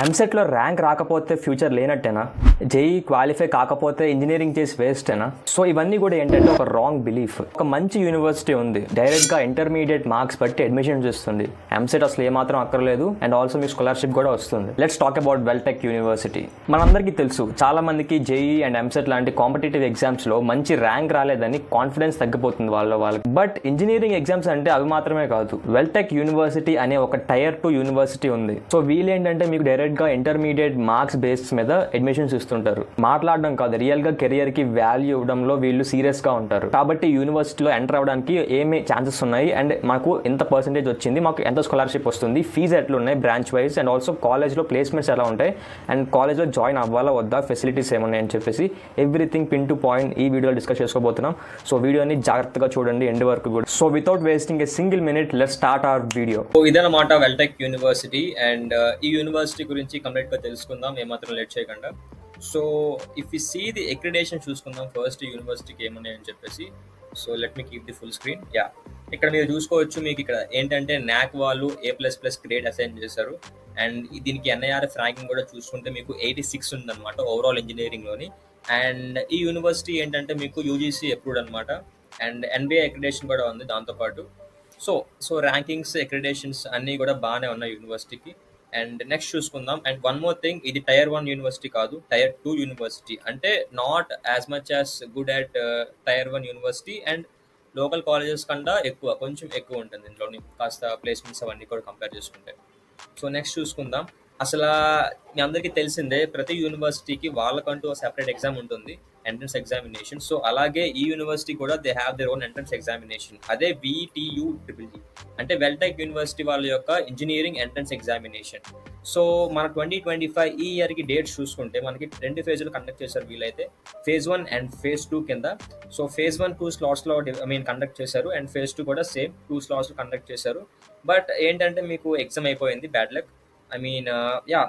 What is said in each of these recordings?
ఎంసెట్లో ర్యాంక్ రాకపోతే future లేనట్టేనా? JEE qualify కాకపోతే ఇంజనీరింగ్ చేసి వేస్టేనా? సో ఇవన్నీ కూడా ఏంటంటే ఒక రాంగ్ బిలీఫ్. ఒక మంచి యూనివర్సిటీ ఉంది, డైరెక్ట్గా ఇంటర్మీడియట్ మార్క్స్ బట్టి అడ్మిషన్స్ ఇస్తుంది. ఎంసెట్ అసలు ఏమాత్రం అక్కర్లేదు, అండ్ ఆల్సో మీకు స్కాలర్షిప్ కూడా వస్తుంది. Let's talk about Vel Tech university. మనందరికీ తెలుసు, చాలా మందికి జేఈ అండ్ ఎంసెట్ లాంటి కాంపిటేటివ్ ఎగ్జామ్స్లో మంచి ర్యాంక్ రాలేదని కాన్ఫిడెన్స్ తగ్గిపోతుంది వాళ్ళకి. బట్ ఇంజనీరింగ్ ఎగ్జామ్స్ అంటే అవి మాత్రమే కాదు. వెల్టెక్ యూనివర్సిటీ అనే ఒక టైర్ 2 యూనివర్సిటీ ఉంది. సో వీళ్ళేంటంటే మీకు డైరెక్ట్గా ఇంటర్మీడియట్ మార్క్స్ బేస్ మీద అడ్మిషన్స్ ఇస్తుంటారు. మాట్లాడడం కాదు, రియల్గా కెరియర్ కి వాల్యూ ఇవ్వడంలో వీళ్ళు సీరియస్ గా ఉంటారు. కాబట్టి యూనివర్సిటీలో ఎంటర్ అవ్వడానికి ఏమి ఛాన్సెస్ ఉన్నాయి, అండ్ మాకు ఎంత పర్సెంటేజ్ వచ్చింది, మాకు ఎంత స్కాలర్షిప్ వస్తుంది, ఫీజు ఎట్లా ఉన్నాయి బ్రాంచ్ వైజ్, అండ్ ఆల్సో కాలేజ్లో ప్లేస్మెంట్స్ ఎలా ఉంటాయి, అండ్ కాలేజ్లో జాయిన్ అవ్వాలా వద్దా, ఫెసిలిటీస్ ఏమున్నాయి అని చెప్పేసి ఎవ్రీథింగ్ పిన్ టు పాయింట్ ఈ వీడియోలో డిస్కస్ చేసుకోబోతున్నాం. సో వీడియోని జాగ్రత్తగా చూడండి ఎండ్ వరకు కూడా. So without wasting a single minute, let's start our video. So ఇదన్నమాట వెల్టెక్ యూనివర్సిటీ, అండ్ ఈ యూనివర్సిటీ గురించి కంప్లీట్ గా తెలుసుకుందాం ఏమాత్రం లేట్ చేయకుండా. So if you see the accreditation చూసుకుందాం ఫస్ట్ యూనివర్సిటీకి ఏమున్నాయని చెప్పేసి. So let me keep the full screen. ఇక్కడ మీరు చూసుకోవచ్చు, మీకు ఇక్కడ ఏంటంటే నాక్ వాళ్ళు A++ గ్రేడ్ అసైన్ చేశారు, అండ్ దీనికి NIRF ర్యాంకింగ్ కూడా చూసుకుంటే మీకు 86 ఉందన్నమాట ఓవరాల్ ఇంజనీరింగ్లోని. అండ్ ఈ యూనివర్సిటీ ఏంటంటే మీకు UGC అప్రూవ్డ్ అనమాట, అండ్ NBA అక్రిడేషన్ కూడా ఉంది దాంతోపాటు. సో ర్యాంకింగ్స్, అక్రిడేషన్స్ అన్నీ కూడా బాగానే ఉన్నాయి యూనివర్సిటీకి. అండ్ నెక్స్ట్ చూసుకుందాం. అండ్ వన్ మోర్ థింగ్, ఇది టైర్ 1 యూనివర్సిటీ కాదు, టైర్ 2 యూనివర్సిటీ. అంటే not as much as good at tier 1 university, and local colleges కన్నా కొంచెం ఎక్కువ ఉంటుంది ఇందులోని కాస్త ప్లేస్మెంట్స్ అవన్నీ కూడా కంపేర్ చేసుకుంటే. సో నెక్స్ట్ చూసుకుందాం. అసలు మీ అందరికీ తెలిసిందే, ప్రతి యూనివర్సిటీకి వాళ్ళకంటూ సెపరేట్ ఎగ్జామ్ ఉంటుంది, ఎంట్రన్స్ ఎగ్జామినేషన్. సో అలాగే ఈ యూనివర్సిటీ కూడా they have their own entrance examination. అదే VTU అంటే వెల్టెక్ యూనివర్సిటీ వాళ్ళ యొక్క ఇంజనీరింగ్ ఎంట్రన్స్ ఎగ్జామినేషన్. సో మన 2025 ఈ ఇయర్కి డేట్స్ చూసుకుంటే మనకి 2 ఫేజ్లు కండక్ట్ చేశారు వీళ్ళైతే, ఫేజ్ 1 అండ్ ఫేజ్ 2 కింద. సో ఫేజ్ 1 2 స్లాట్స్లో కండక్ట్ చేశారు, అండ్ ఫేజ్ 2 కూడా సేమ్ 2 స్లాట్స్లో కండక్ట్ చేశారు. బట్ ఏంటంటే మీకు ఎగ్జామ్ అయిపోయింది, బ్యాడ్ లక్.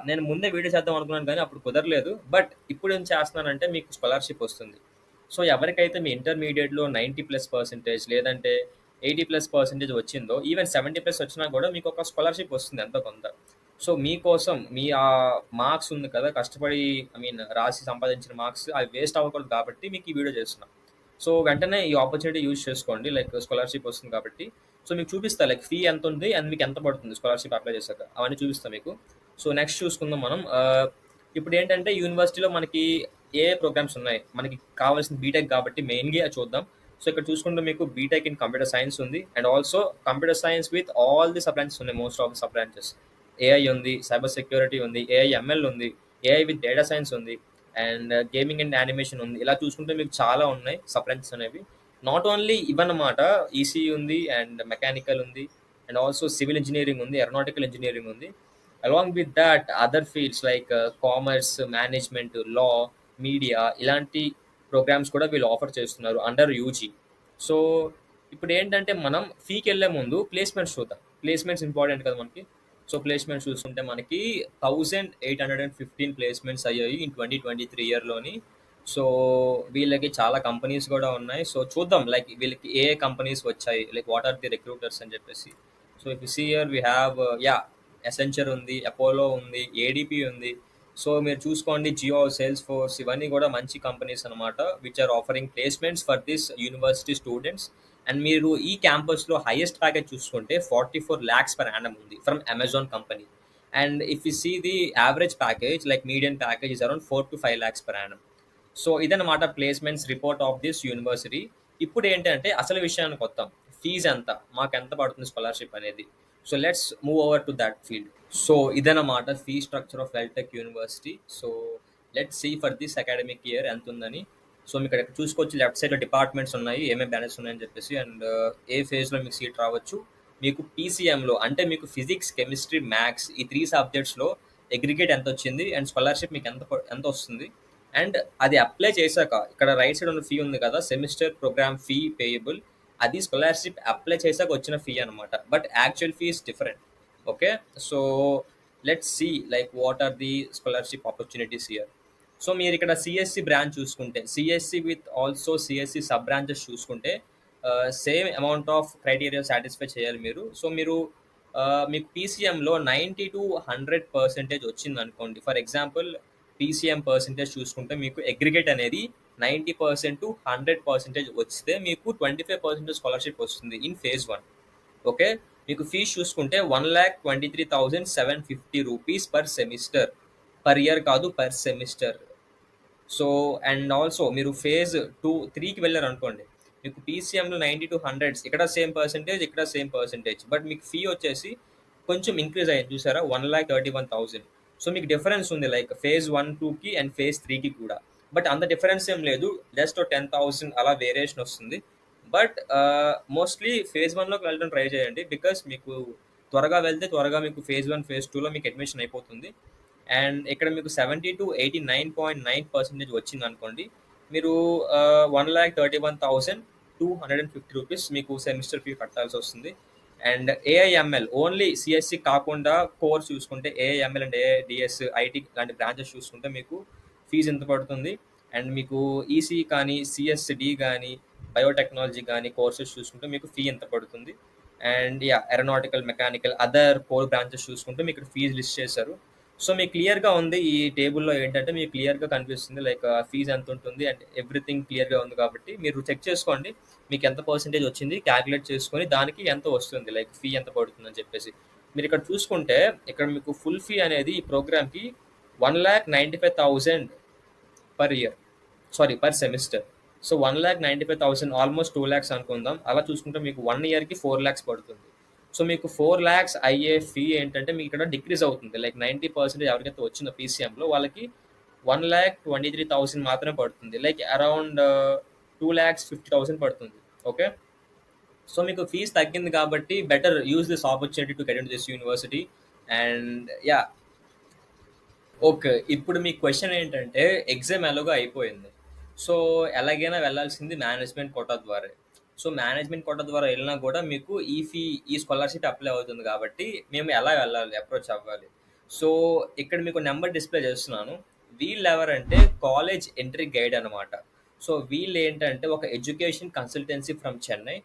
నేను ముందే వీడియో చేద్దాం అనుకున్నాను కానీ అప్పుడు కుదరలేదు. బట్ ఇప్పుడు ఏం చేస్తున్నానంటే మీకు స్కాలర్షిప్ వస్తుంది. సో ఎవరికైతే మీ ఇంటర్మీడియట్లో 90+% లేదంటే 80+% వచ్చిందో, ఈవెన్ 70+ వచ్చినా కూడా మీకు ఒక స్కాలర్షిప్ వస్తుంది ఎంతో కొంత. సో మీకోసం మీ ఆ మార్క్స్ ఉంది కదా, కష్టపడి రాసి సంపాదించిన మార్క్స్ అవి వేస్ట్ అవ్వకూడదు కాబట్టి మీకు ఈ వీడియో చేస్తున్నాం. సో వెంటనే ఈ ఆపర్చునిటీ యూజ్ చేసుకోండి, లైక్ స్కాలర్షిప్ వస్తుంది కాబట్టి. సో మీకు చూపిస్తా లైక్ ఫీ ఎంత ఉంది అండ్ మీకు ఎంత పడుతుంది స్కాలర్షిప్ అప్లై చేశాక, అవన్నీ చూపిస్తాం మీకు. సో నెక్స్ట్ చూసుకుందాం మనం. ఇప్పుడు ఏంటంటే యూనివర్సిటీలో మనకి ఏ ప్రోగ్రామ్స్ ఉన్నాయి, మనకి కావాల్సిన బీటెక్ కాబట్టి మెయిన్గా చూద్దాం. సో ఇక్కడ చూసుకుంటే మీకు బీటెక్ ఇన్ కంప్యూటర్ సైన్స్ ఉంది, and also computer science with all the sub branches ఉన్నాయి, most of the sub branches. AI ఉంది, సైబర్ సెక్యూరిటీ ఉంది, AI/ML ఉంది, AI విత్ డేటా సైన్స్ ఉంది, అండ్ గేమింగ్ అండ్ యానిమేషన్ ఉంది. ఇలా చూసుకుంటే మీకు చాలా ఉన్నాయి సబ్ బ్రాంచెస్ అనేవి. నాట్ ఓన్లీ ఇవన్నమాట, ECE ఉంది, అండ్ మెకానికల్ ఉంది, అండ్ ఆల్సో సివిల్ ఇంజనీరింగ్ ఉంది, ఏరోనాటికల్ ఇంజనీరింగ్ ఉంది. Along with that other fields like commerce, management, law, media, ఇలాంటి ప్రోగ్రామ్స్ కూడా వీళ్ళు ఆఫర్ చేస్తున్నారు అండర్ UG. సో ఇప్పుడు ఏంటంటే మనం ఫీకి వెళ్ళే ముందు ప్లేస్మెంట్స్ చూద్దాం. ప్లేస్మెంట్స్ ఇంపార్టెంట్ కదా మనకి. సో ప్లేస్మెంట్స్ చూస్తుంటే మనకి 1815 ప్లేస్మెంట్స్ అయ్యాయి ఇన్ 2023 ఇయర్లోని. సో వీళ్ళకి చాలా కంపెనీస్ కూడా ఉన్నాయి. సో చూద్దాం లైక్ వీళ్ళకి ఏ కంపెనీస్ వచ్చాయి, like what are the recruiters అని చెప్పేసి. So if you see here we have Accenture ఉంది, అపోలో ఉంది, ADP ఉంది. సో మీరు చూసుకోండి, జియో, సేల్స్ ఫోర్స్, ఇవన్నీ కూడా మంచి కంపెనీస్ అనమాట, which are offering placements for this university students. And మీరు ఈ క్యాంపస్లో హైయెస్ట్ ప్యాకేజ్ చూసుకుంటే 44 lakhs per annum ఉంది from Amazon company. And if you see the average package, like median package is around 4 to 5 lakhs per annum. So ఇదన్నమాట placements report of this university. ఇప్పుడు ఏంటంటే అసలు విషయానికి వద్దాం, ఫీజు ఎంత, మాకు ఎంత పడుతుంది స్కాలర్షిప్ అనేది. So let's move over to that field. So ఇదన్నమాట fee structure of Veltech university. So let's see for this academic year ఎంత ఉందని. సో మీకు ఇక్కడ చూసుకోవచ్చు, లెఫ్ట్ సైడ్లో డిపార్ట్మెంట్స్ ఉన్నాయి, ఏమేమి బ్యానర్స్ ఉన్నాయని చెప్పేసి, అండ్ ఏ ఫేజ్లో మీకు సీట్ రావచ్చు. మీకు PCMలో అంటే మీకు ఫిజిక్స్, కెమిస్ట్రీ, మ్యాథ్స్, ఈ 3 సబ్జెక్ట్స్లో అగ్రిగేట్ ఎంత వచ్చింది, అండ్ స్కాలర్షిప్ మీకు ఎంత వస్తుంది. అండ్ అది అప్లై చేశాక ఇక్కడ రైట్ సైడ్ ఉన్న ఫీ ఉంది కదా, సెమిస్టర్ ప్రోగ్రామ్ ఫీ పేయబుల్, అది స్కాలర్షిప్ అప్లై చేశాక వచ్చిన ఫీ అనమాట. But actual fee is different. Okay, so let's see like what are the scholarship opportunities here. So మీరు ఇక్కడ CSC బ్రాంచ్ చూసుకుంటే, CSC with also CSC sub branches చూసుకుంటే same amount of criteria satisfy చేయాలి మీరు. So మీరు మీకు పీసీఎంలో 90-100% వచ్చింది అనుకోండి. ఫర్ ఎగ్జాంపుల్ పీసీఎం పర్సెంటేజ్ చూసుకుంటే మీకు అగ్రిగేట్ అనేది 90% to 100% వస్తే మీకు 25% స్కాలర్షిప్ వస్తుంది ఇన్ ఫేజ్ 1. ఓకే, మీకు ఫీజు చూసుకుంటే 1,23,750 rupees per semester, per year కాదు, per semester. So and also మీరు ఫేజ్ 2-3కి వెళ్ళారు అనుకోండి, మీకు పీసీఎంలో 90-100 ఇక్కడ సేమ్ పర్సెంటేజ్, ఇక్కడ సేమ్ పర్సెంటేజ్, బట్ మీకు ఫీ వచ్చేసి కొంచెం ఇంక్రీజ్ అయ్యింది చూసారా, 1,31,000. సో మీకు డిఫరెన్స్ ఉంది లైక్ ఫేజ్ 1-2కి అండ్ ఫేజ్ 3కి కూడా, బట్ అంత డిఫరెన్స్ ఏం లేదు, జస్ట్ 10,000 అలా వేరియేషన్ వస్తుంది. బట్ మోస్ట్లీ ఫేజ్ 1లోకి వెళ్ళడం ట్రై చేయండి, బికాస్ మీకు త్వరగా వెళ్తే త్వరగా మీకు ఫేజ్ 1 ఫేజ్ 2లో మీకు అడ్మిషన్ అయిపోతుంది. అండ్ ఇక్కడ మీకు 70-89.9% వచ్చింది అనుకోండి, మీరు 1,31,250 రూపీస్ మీకు సెమిస్టర్ ఫీ కట్టాల్సి వస్తుంది. అండ్ ఏఐఎంఎల్ ఓన్లీ సిఎస్సి కాకుండా కోర్స్ చూసుకుంటే ఏఐఎంఎల్ అండ్ ఏఐడిఎస్ ఐటీ లాంటి బ్రాంచెస్ చూసుకుంటే మీకు ఫీజు ఎంత పడుతుంది. అండ్ మీకు ఈసీ కానీ సిఎస్డి కానీ బయోటెక్నాలజీ కానీ కోర్సెస్ చూసుకుంటే మీకు ఫీ ఎంత పడుతుంది. And aeronautical, mechanical, other core branches చూసుకుంటే మీకు ఇక్కడ ఫీజు లిస్ట్ చేశారు. సో మీకు క్లియర్గా ఉంది ఈ టేబుల్లో, ఏంటంటే మీకు క్లియర్గా కనిపిస్తుంది లైక్ ఫీజు ఎంత ఉంటుంది అండ్ ఎవ్రీథింగ్ క్లియర్గా ఉంది. కాబట్టి మీరు చెక్ చేసుకోండి మీకు ఎంత పర్సెంటేజ్ వచ్చింది, క్యాలిక్యులేట్ చేసుకొని దానికి ఎంత వస్తుంది, లైక్ ఫీ ఎంత పడుతుంది అని చెప్పేసి. మీరు ఇక్కడ చూసుకుంటే ఇక్కడ మీకు ఫుల్ ఫీ అనేది ఈ ప్రోగ్రామ్కి 1,95,000 per year, sorry per semester. So 1,95,000 almost 2 lakhs అనుకుందాం. అలా చూసుకుంటే మీకు 1 yearకి 4 lakhs పడుతుంది. సో మీకు 4 lakhs అయ్యే ఫీ ఏంటంటే మీకు ఇక్కడ డిక్రీజ్ అవుతుంది, లైక్ 90% ఎవరికైతే వచ్చిందో పీసీఎంలో వాళ్ళకి 1,23,000 మాత్రమే పడుతుంది, లైక్ అరౌండ్ 2,50,000 పడుతుంది. ఓకే, సో మీకు ఫీజు తగ్గింది కాబట్టి better use this opportunity to get in this university. And okay, ఇప్పుడు మీ క్వశ్చన్ ఏంటంటే ఎగ్జామ్ ఎలాగో అయిపోయింది, సో ఎలాగైనా వెళ్ళాల్సింది మేనేజ్మెంట్ కోటా ద్వారా. సో మేనేజ్మెంట్ కోటా ద్వారా వెళ్ళినా కూడా మీకు ఈ స్కాలర్షిప్ అప్లై అవుతుంది కాబట్టి మేము ఎలా వెళ్ళాలి, అప్రోచ్ అవ్వాలి. సో ఇక్కడ మీకు నెంబర్ డిస్ప్లే చేస్తున్నాను. వీళ్ళు ఎవరంటే కాలేజ్ ఎంట్రీ గైడ్ అనమాట. సో వీళ్ళు ఏంటంటే ఒక education consultancy from Chennai.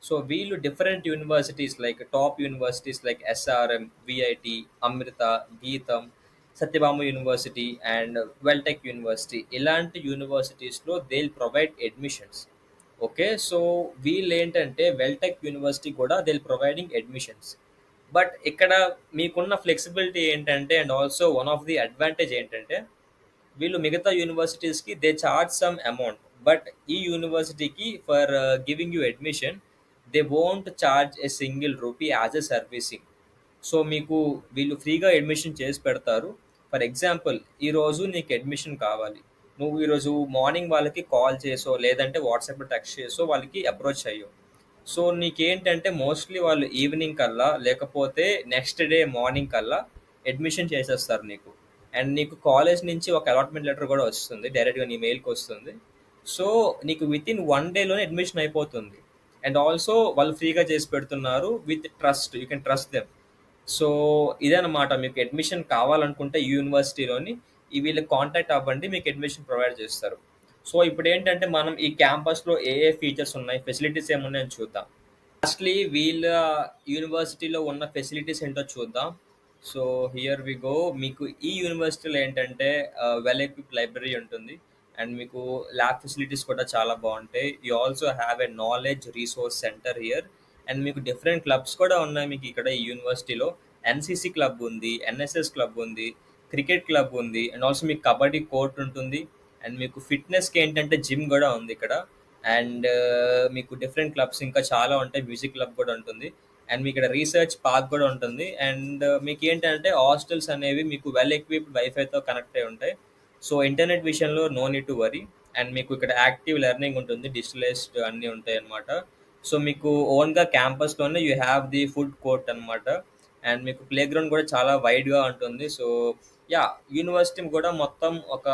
So వీళ్ళు different universities like top universities like SRM, VIT, Amrita, GITAM, Sathyabama university and Veltech university, ఇలాంటి యూనివర్సిటీస్లో they will provide admissions. Okay, so వీళ్ళు ఏంటంటే వెల్టెక్ యూనివర్సిటీ కూడా they will providing admissions. But ఇక్కడ మీకున్న ఫ్లెక్సిబిలిటీ ఏంటంటే and also one of the advantage ఏంటంటే వీళ్ళు మిగతా యూనివర్సిటీస్కి they charge some amount, but ఈ యూనివర్సిటీకి for giving you admission they won't charge a single rupee as a servicing. So మీకు వీళ్ళు ఫ్రీగా అడ్మిషన్ చేసి పెడతారు. ఫర్ ఎగ్జాంపుల్ ఈరోజు నీకు అడ్మిషన్ కావాలి, నువ్వు ఈరోజు మార్నింగ్ వాళ్ళకి కాల్ చేసో లేదంటే వాట్సాప్లో టెక్స్ట్ చేసో వాళ్ళకి అప్రోచ్ అయ్యో. సో నీకేంటంటే మోస్ట్లీ వాళ్ళు ఈవినింగ్ కల్లా లేకపోతే నెక్స్ట్ డే మార్నింగ్ కల్లా అడ్మిషన్ చేసేస్తారు నీకు. అండ్ నీకు కాలేజ్ నుంచి ఒక అలాట్మెంట్ లెటర్ కూడా వస్తుంది, డైరెక్ట్గా నీ మెయిల్కి వస్తుంది. సో నీకు వితిన్ 1 dayలోనే అడ్మిషన్ అయిపోతుంది. అండ్ ఆల్సో వాళ్ళు ఫ్రీగా చేసి పెడుతున్నారు with trust, you can trust them. So ఇదన్నమాట, మీకు అడ్మిషన్ కావాలనుకుంటే ఈ యూనివర్సిటీలోని వీళ్ళకి కాంటాక్ట్ అవ్వండి, మీకు అడ్మిషన్ ప్రొవైడ్ చేస్తారు. సో ఇప్పుడు ఏంటంటే మనం ఈ క్యాంపస్లో ఏ ఫీచర్స్ ఉన్నాయి, ఫెసిలిటీస్ ఏమున్నాయని చూద్దాం. ఫస్ట్లీ వీళ్ళ యూనివర్సిటీలో ఉన్న ఫెసిలిటీస్ ఏంటో చూద్దాం. So here we go. మీకు ఈ యూనివర్సిటీలో ఏంటంటే వెల్ ఎక్విప్డ్ లైబ్రరీ ఉంటుంది అండ్ మీకు ల్యాబ్ ఫెసిలిటీస్ కూడా చాలా బాగుంటాయి. You also have a knowledge resource center here. And మీకు డిఫరెంట్ క్లబ్స్ కూడా ఉన్నాయి మీకు ఇక్కడ ఈ యూనివర్సిటీలో. ఎన్సిసి క్లబ్ ఉంది, ఎన్ఎస్ఎస్ క్లబ్ ఉంది, క్రికెట్ క్లబ్ ఉంది, అండ్ ఆల్సో మీకు కబడ్డీ కోర్ట్ ఉంటుంది. అండ్ మీకు ఫిట్నెస్కి ఏంటంటే జిమ్ కూడా ఉంది ఇక్కడ. అండ్ మీకు డిఫరెంట్ క్లబ్స్ ఇంకా చాలా ఉంటాయి, మ్యూజిక్ క్లబ్ కూడా ఉంటుంది. అండ్ మీకు ఇక్కడ రీసెర్చ్ పార్క్ కూడా ఉంటుంది. అండ్ మీకు ఏంటంటే హాస్టల్స్ అనేవి మీకు వెల్ ఎక్విప్డ్ వైఫైతో కనెక్ట్ అయి ఉంటాయి. సో ఇంటర్నెట్ విషయంలో no need to worry. And మీకు ఇక్కడ యాక్టివ్ లెర్నింగ్ ఉంటుంది, డిజిటలైజ్డ్ అన్నీ ఉంటాయి అన్నమాట. సో మీకు ఓన్గా క్యాంపస్లోనే you have the food court అనమాట. అండ్ మీకు ప్లే గ్రౌండ్ కూడా చాలా వైడ్గా ఉంటుంది. సో యూనివర్సిటీ కూడా మొత్తం ఒక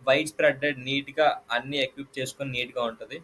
వైడ్ స్ప్రెడ్ నీట్గా అన్ని ఎక్విప్ చేసుకొని నీట్గా ఉంటుంది.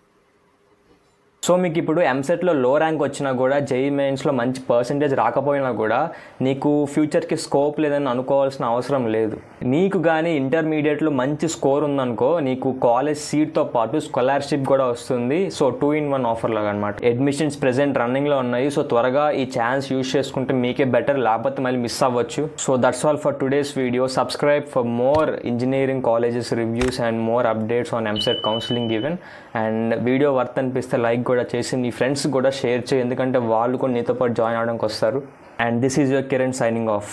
సో మీకు ఇప్పుడు ఎంసెట్లో లో ర్యాంక్ వచ్చినా కూడా జేఈ మెయిన్స్లో మంచి పర్సంటేజ్ రాకపోయినా కూడా నీకు ఫ్యూచర్కి స్కోప్ లేదని అనుకోవాల్సిన అవసరం లేదు. నీకు కానీ ఇంటర్మీడియట్లో మంచి స్కోర్ ఉందనుకో నీకు కాలేజ్ సీట్తో పాటు స్కాలర్షిప్ కూడా వస్తుంది. సో 2-in-1 ఆఫర్ లాగా అనమాట. అడ్మిషన్స్ ప్రెజెంట్ రన్నింగ్లో ఉన్నాయి. సో త్వరగా ఈ ఛాన్స్ యూజ్ చేసుకుంటే మీకే బెటర్, లేకపోతే మళ్ళీ మిస్ అవ్వచ్చు. So that's all for today's video. Subscribe for more engineering colleges reviews and more updates on EAMCET counselling even. And video worth అనిపిస్తే లైక్ కూడా చేసి మీ ఫ్రెండ్స్ కూడా షేర్ చేయి, ఎందుకంటే వాళ్ళు కూడా నీతో పాటు జాయిన్ అవడానికి వస్తారు. And this is your Kiran signing off.